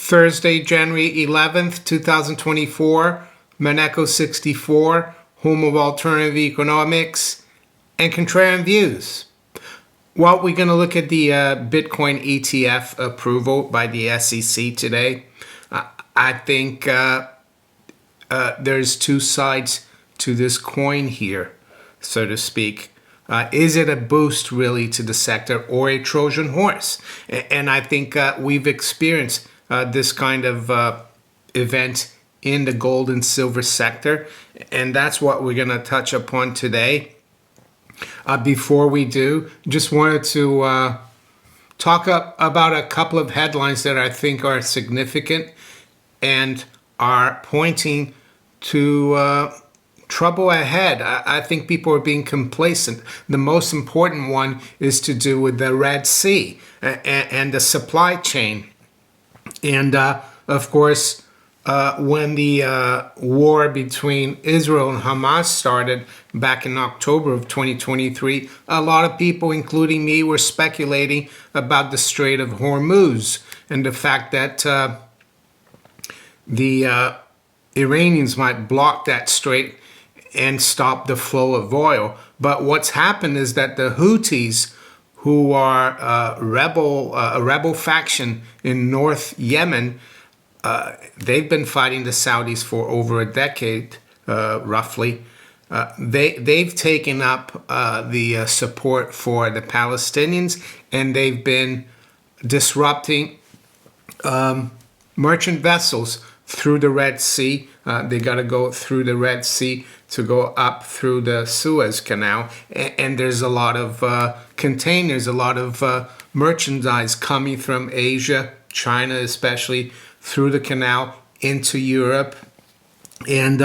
Thursday, January 11th, 2024, Maneco 64, home of alternative economics and contrarian views. Well, we're going to look at the Bitcoin ETF approval by the SEC today. I think there's two sides to this coin here, so to speak. Is it a boost really to the sector or a Trojan horse? And I think we've experienced this kind of event in the gold and silver sector, and that's what we're going to touch upon today. Before we do, just wanted to talk about a couple of headlines that I think are significant and are pointing to trouble ahead. I think people are being complacent. The most important one is to do with the Red Sea and the supply chain. And of course, when the war between Israel and Hamas started back in October of 2023, a lot of people, including me, were speculating about the Strait of Hormuz and the fact that the Iranians might block that strait and stop the flow of oil. But what's happened is that the Houthis, who are a rebel faction in North Yemen, they've been fighting the Saudis for over a decade, roughly. They've taken up the support for the Palestinians, and they've been disrupting merchant vessels through the Red Sea. They got to go through the Red Sea to go up through the Suez Canal, and there's a lot of containers, a lot of merchandise coming from Asia, China especially, through the canal into Europe. And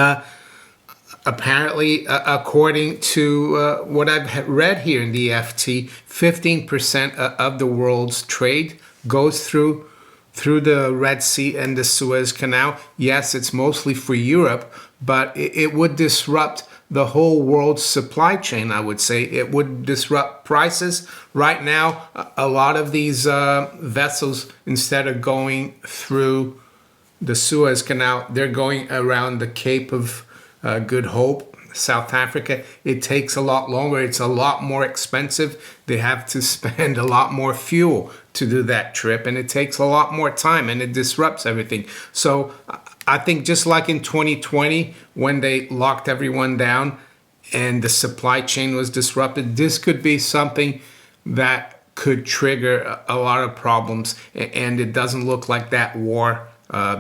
apparently, according to what I've read here in the FT, 15% of the world's trade goes through the Red Sea and the Suez Canal. Yes, it's mostly for Europe, but it would disrupt the whole world's supply chain, I would say. It would disrupt prices. Right now, a lot of these vessels, instead of going through the Suez Canal, they're going around the Cape of Good Hope, South Africa. It takes a lot longer. It's a lot more expensive. They have to spend a lot more fuel to do that trip, and it takes a lot more time, and it disrupts everything. So I think just like in 2020, when they locked everyone down and the supply chain was disrupted, this could be something that could trigger a lot of problems. And it doesn't look like that war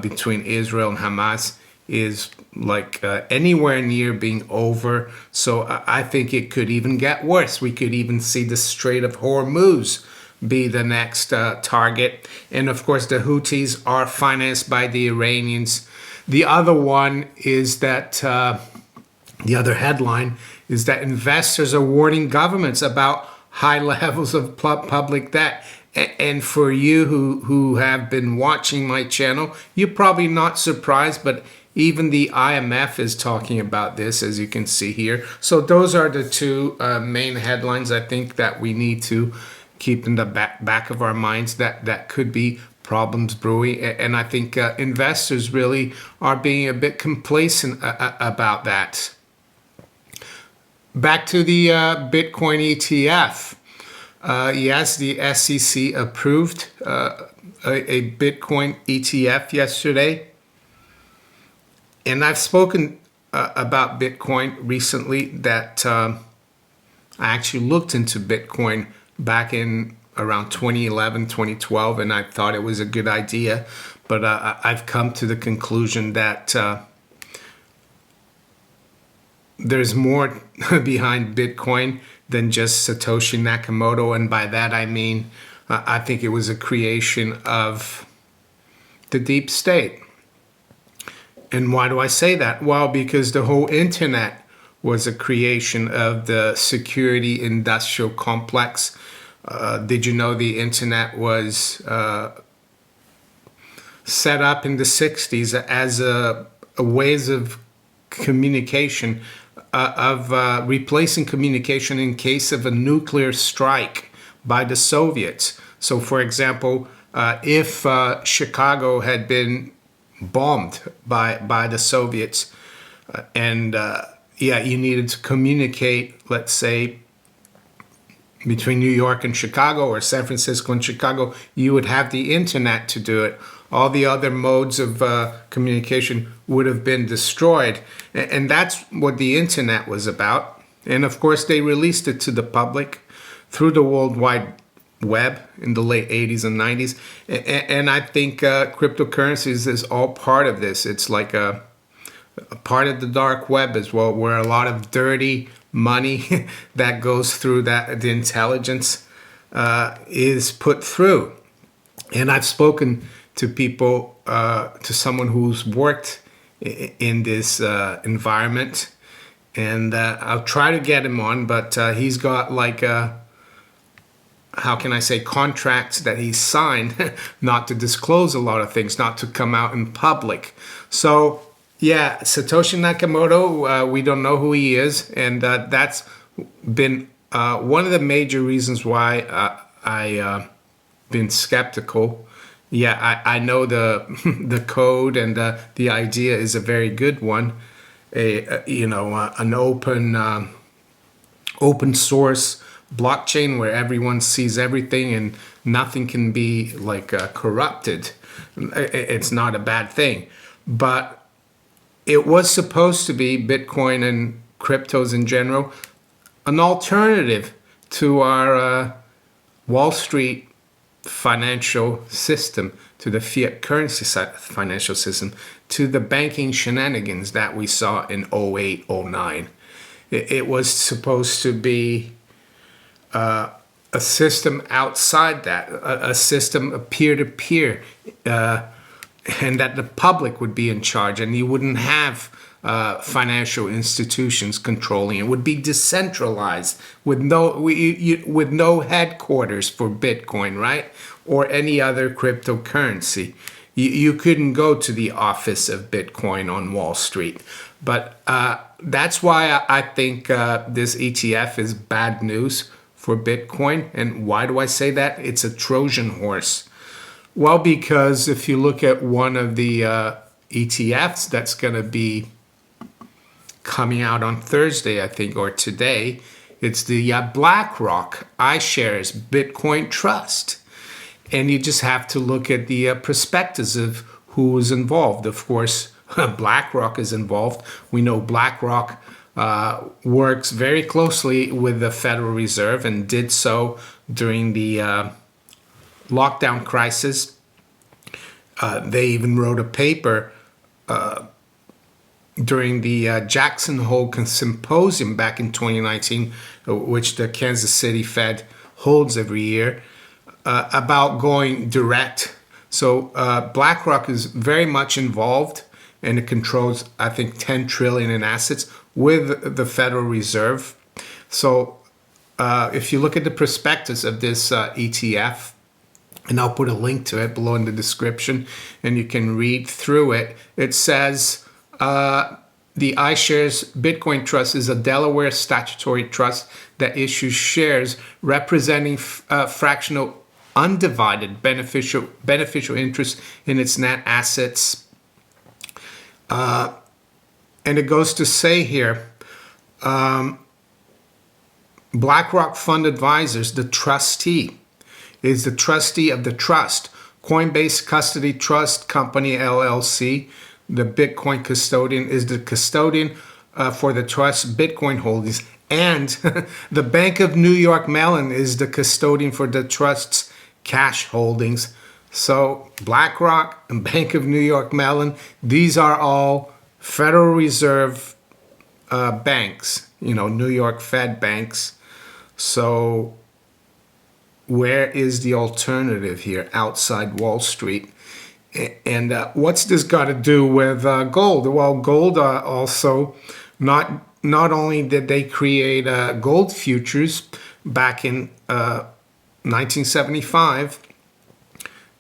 between Israel and Hamas is like anywhere near being over. So I think it could even get worse. We could even see the Strait of Hormuz be the next target. And of course, the Houthis are financed by the Iranians. The other one is that, the other headline is that investors are warning governments about high levels of public debt. And for you who have been watching my channel, you're probably not surprised, but even the IMF is talking about this, as you can see here. So those are the two main headlines I think that we need to keep in the back of our minds, that could be problems brewing. And I think investors really are being a bit complacent about that. Back to the Bitcoin ETF. Yes, the SEC approved a Bitcoin ETF yesterday. And I've spoken about Bitcoin recently, that I actually looked into Bitcoin back in around 2011, 2012, and I thought it was a good idea. But I've come to the conclusion that there's more behind Bitcoin than just Satoshi Nakamoto. And by that, I mean, I think it was a creation of the deep state. And why do I say that? Well, because the whole internet was a creation of the security industrial complex. Did you know the internet was set up in the 60s as a ways of communication, of replacing communication in case of a nuclear strike by the Soviets? So, for example, if Chicago had been bombed by the Soviets, and you needed to communicate, let's say, between New York and Chicago or San Francisco and Chicago, you would have the internet to do it. All the other modes of communication would have been destroyed. And that's what the internet was about. And of course, they released it to the public through the World Wide Web in the late 80s and 90s. And I think cryptocurrencies is all part of this. It's like a part of the dark web as well, where a lot of dirty money that goes through the intelligence is put through. And I've spoken to people, to someone who's worked in this environment, and I'll try to get him on, but he's got like how can I say, contracts that he's signed not to disclose a lot of things, not to come out in public. So yeah, Satoshi Nakamoto, we don't know who he is, and that's been one of the major reasons why I been skeptical. Yeah, I know the code, and the idea is a very good one. An open source blockchain where everyone sees everything and nothing can be like corrupted. It's not a bad thing, but it was supposed to be, Bitcoin and cryptos in general, an alternative to our Wall Street financial system, to the fiat currency financial system, to the banking shenanigans that we saw in 08, 09. It was supposed to be a system outside that, a system of peer-to-peer, and that the public would be in charge, and you wouldn't have financial institutions controlling it. It would be decentralized with no headquarters for Bitcoin, right? Or any other cryptocurrency. You couldn't go to the office of Bitcoin on Wall Street. But that's why I think this ETF is bad news for Bitcoin. And why do I say that? It's a Trojan horse. Well, because if you look at one of the ETFs that's going to be coming out on Thursday, I think, or today, it's the BlackRock iShares Bitcoin Trust. And you just have to look at the prospectus of who is involved. Of course, BlackRock is involved. We know BlackRock works very closely with the Federal Reserve and did so during the lockdown crisis. They even wrote a paper during the Jackson Hole Symposium back in 2019, which the Kansas City Fed holds every year, about going direct. So BlackRock is very much involved, and it controls, I think, 10 trillion in assets with the Federal Reserve. So if you look at the prospectus of this ETF, and I'll put a link to it below in the description, and you can read through it. It says the iShares Bitcoin Trust is a Delaware statutory trust that issues shares representing fractional undivided beneficial interest in its net assets. And it goes to say here, BlackRock Fund Advisors, the trustee, is the trustee of the trust. Coinbase Custody Trust Company, LLC, the Bitcoin custodian, is the custodian for the trust Bitcoin holdings. And the Bank of New York Mellon is the custodian for the trust's cash holdings. So BlackRock and Bank of New York Mellon, these are all Federal Reserve banks, New York Fed banks. So where is the alternative here outside Wall Street? And what's this got to do with gold? Well, gold also, not only did they create gold futures back in 1975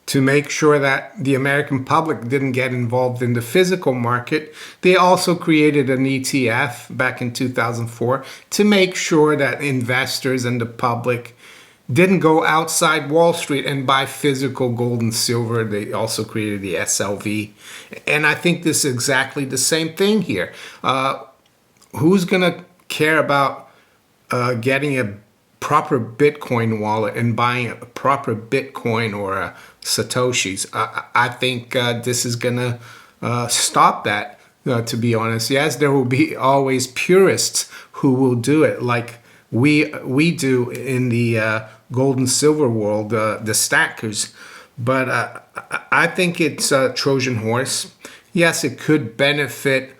to make sure that the American public didn't get involved in the physical market, they also created an ETF back in 2004 to make sure that investors and the public didn't go outside Wall Street and buy physical gold and silver. They also created the SLV. And I think this is exactly the same thing here. Who's going to care about getting a proper Bitcoin wallet and buying a proper Bitcoin or a Satoshis? I think this is going to stop that, to be honest. Yes, there will be always purists who will do it like we do in the gold and silver world, the stackers. But I think it's a Trojan horse. Yes, it could benefit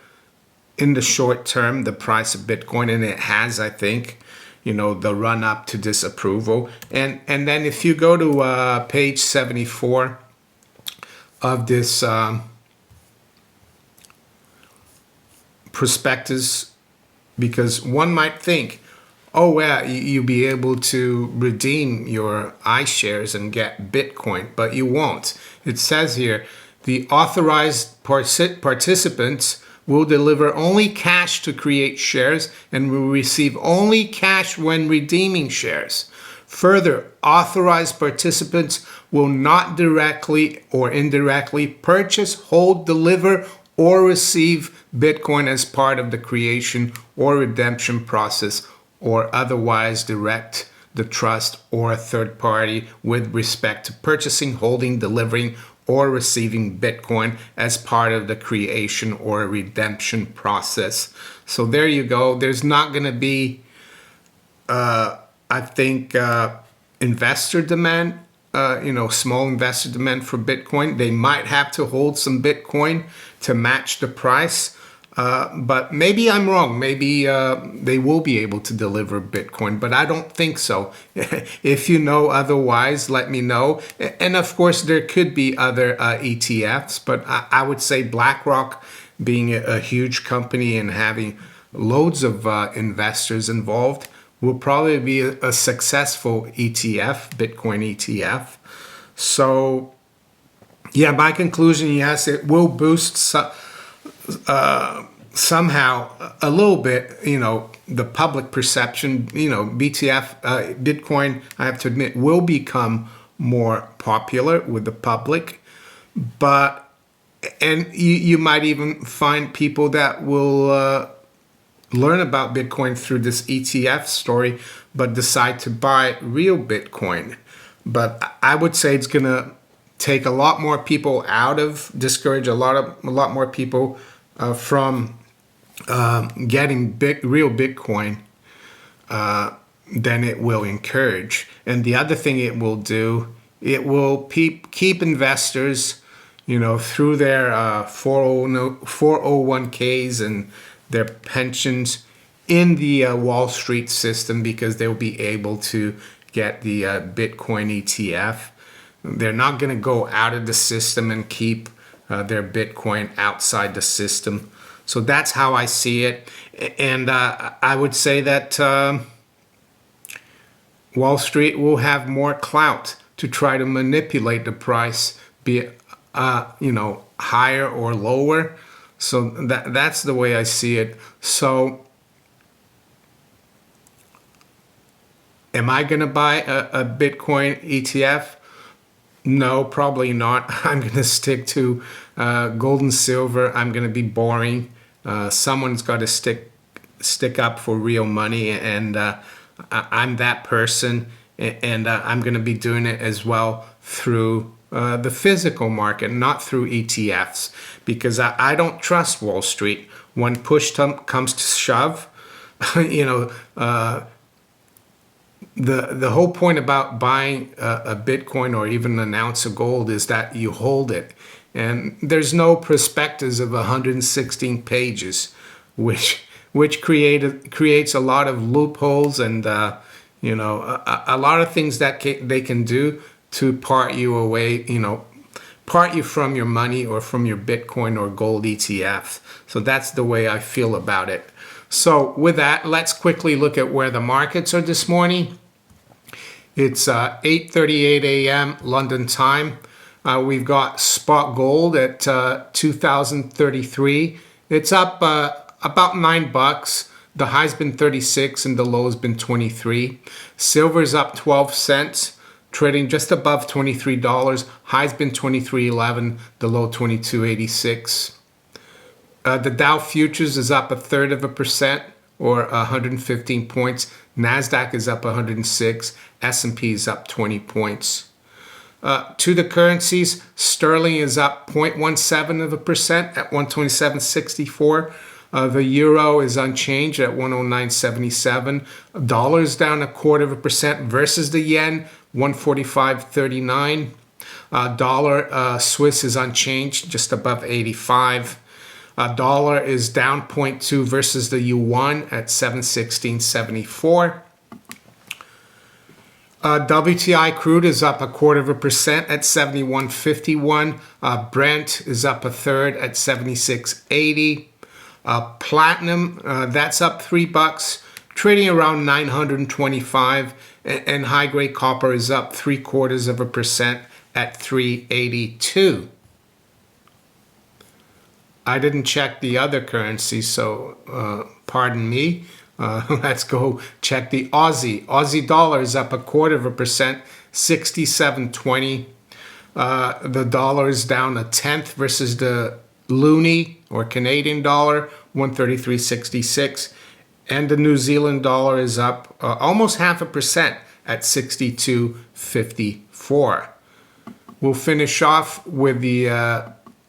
in the short term the price of Bitcoin, and it has, I think, the run up to this approval. And then if you go to page 74 of this prospectus, because one might think, oh, well, you'll be able to redeem your iShares and get Bitcoin, but you won't. It says here, the authorized participants will deliver only cash to create shares and will receive only cash when redeeming shares. Further, authorized participants will not directly or indirectly purchase, hold, deliver, or receive Bitcoin as part of the creation or redemption process, or otherwise direct the trust or a third party with respect to purchasing, holding, delivering, or receiving Bitcoin as part of the creation or redemption process. So there you go. There's not going to be, I think, investor demand, small investor demand for Bitcoin. They might have to hold some Bitcoin to match the price. But maybe I'm wrong. Maybe they will be able to deliver Bitcoin, but I don't think so. If you know otherwise, let me know. And of course, there could be other ETFs, but I would say BlackRock, being a huge company and having loads of investors involved, will probably be a successful ETF, Bitcoin ETF. So, yeah, my conclusion, yes, it will boost somehow a little bit, the public perception, Bitcoin, I have to admit, will become more popular with the public. And you might even find people that will learn about Bitcoin through this ETF story, but decide to buy real Bitcoin. But I would say it's going to take a lot more people discourage a lot more people from getting real Bitcoin than it will encourage. And the other thing it will do, it will keep investors, through their 401ks and their pensions in the Wall Street system, because they'll be able to get the Bitcoin ETF. They're not going to go out of the system and keep their Bitcoin outside the system. So that's how I see it. And I would say that Wall Street will have more clout to try to manipulate the price, be it, higher or lower. So that's the way I see it. So am I going to buy a Bitcoin ETF? No, probably not. I'm going to stick to gold and silver. I'm going to be boring. Someone's got to stick up for real money, and I'm that person. And I'm going to be doing it as well through the physical market, not through ETFs, because I don't trust Wall Street. When push comes to shove, the whole point about buying a Bitcoin or even an ounce of gold is that you hold it. And there's no prospectus of 116 pages, which creates a lot of loopholes and a lot of things that they can do to part you away, part you from your money or from your Bitcoin or gold ETF. So that's the way I feel about it. So with that, let's quickly look at where the markets are this morning. It's 8:38 a.m. London time. We've got spot gold at 2,033. It's up about $9. The high's been 36 and the low's been 23. Silver's up 12 cents, trading just above $23. High's been 23.11, the low 22.86. The Dow futures is up 1/3% or 115 points. NASDAQ is up 106. S&P is up 20 points. To the currencies, sterling is up 0.17% at 127.64. The euro is unchanged at 109.77. Dollar is down 0.25% versus the yen, 145.39. Dollar Swiss is unchanged, just above 85. Dollar is down 0.2 versus the yuan at 716.74. WTI crude is up 0.25% at 71.51. Brent is up 1/3 at 76.80. Platinum, that's up $3, trading around 925. And high grade copper is up 0.75% at 382. I didn't check the other currencies, so pardon me. Let's go check the Aussie. Aussie dollar is up 0.25%, 67.20. The dollar is down 1/10 versus the loonie or Canadian dollar, 133.66. And the New Zealand dollar is up almost 0.5% at 62.54. We'll finish off with the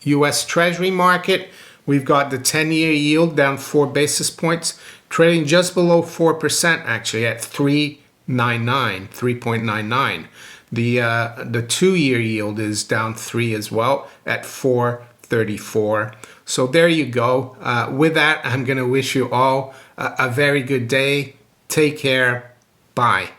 U.S. Treasury market. We've got the 10-year yield down 4 basis points, trading just below 4% actually at 3.99. The 2-year yield is down 3 as well at 4.34. So there you go. With that, I'm going to wish you all a very good day. Take care. Bye.